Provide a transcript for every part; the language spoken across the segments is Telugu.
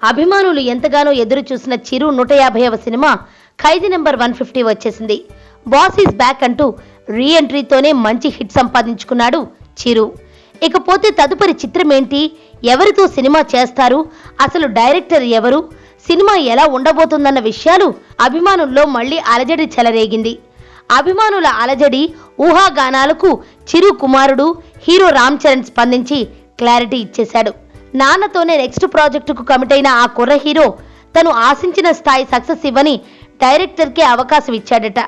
అభిమానులు ఎంతగానో ఎదురు చూసిన చిరు 150వ సినిమా ఖైదీ నెంబర్ 150 వచ్చేసింది. బాస్ ఈజ్ బ్యాక్ అంటూ రీ ఎంట్రీతోనే మంచి హిట్ సంపాదించుకున్నాడు చిరు. ఇకపోతే తదుపరి చిత్రం ఏంటి, ఎవరితో సినిమా చేస్తారు, అసలు డైరెక్టర్ ఎవరు, సినిమా ఎలా ఉండబోతుందన్న విషయాలు అభిమానుల్లో మళ్లీ అలజడి చెలరేగింది. అభిమానుల అలజడి ఊహాగానాలకు చిరు కుమారుడు హీరో రామ్ చరణ్ స్పందించి క్లారిటీ ఇచ్చేశాడు. నాన్నతోనే నెక్స్ట్ ప్రాజెక్టుకు కమిట్ అయిన ఆ కుర్ర హీరో తను ఆశించిన స్థాయి సక్సెస్ ఇవ్వని డైరెక్టర్కే అవకాశం ఇచ్చాడట.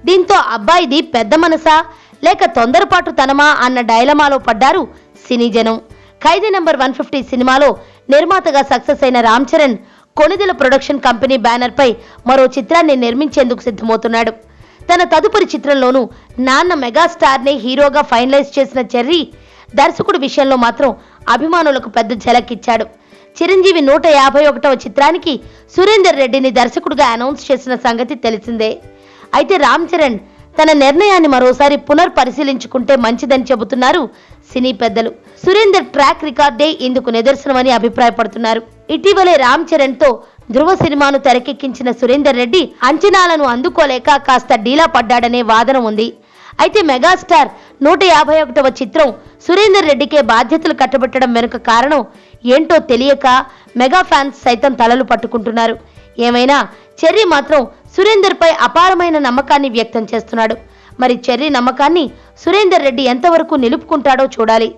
దీంతో అబ్బాయిది పెద్ద మనసా లేక తొందరపాటు తనమా అన్న డైలమాలో పడ్డారు సినీ జనం. ఖైదీ నెంబర్ 150 సినిమాలో నిర్మాతగా సక్సెస్ అయిన Ram Charan Konidela production company banner పై మరో చిత్రాన్ని నిర్మించేందుకు సిద్ధమవుతున్నాడు. తన తదుపరి చిత్రంలోనూ నాన్న మెగాస్టార్ నే హీరోగా ఫైనలైజ్ చేసిన చెర్రీ దర్శకుడి విషయంలో మాత్రం అభిమానులకు పెద్ద ఝలక్ ఇచ్చాడు. చిరంజీవి 151వ చిత్రానికి సురేందర్ రెడ్డిని దర్శకుడిగా అనౌన్స్ చేసిన సంగతి తెలిసిందే. అయితే రామ్ చరణ్ తన నిర్ణయాన్ని మరోసారి పునర్పరిశీలించుకుంటే మంచిదని చెబుతున్నారు సినీ పెద్దలు. సురేందర్ ట్రాక్ రికార్డే ఇందుకు నిదర్శనమని అభిప్రాయపడుతున్నారు. ఇటీవలే రామ్ చరణ్ తో ధృవ సినిమాను తెరకెక్కించిన సురేందర్ రెడ్డి అంచనాలను అందుకోలేక కాస్త డీలా పడ్డాడనే వాదన ఉంది. అయితే మెగాస్టార్ 151వ చిత్రం సురేందర్ రెడ్డికే బాధ్యతలు కట్టబెట్టడం వెనుక కారణం ఏంటో తెలియక మెగా ఫ్యాన్స్ సైతం తలలు పట్టుకుంటున్నారు. ఏమైనా చెర్రీ మాత్రం సురేందర్ పై అపారమైన నమ్మకాన్ని వ్యక్తం చేస్తున్నాడు. మరి చెర్రీ నమ్మకాన్ని సురేందర్ రెడ్డి ఎంతవరకు నిలుపుకుంటాడో చూడాలి.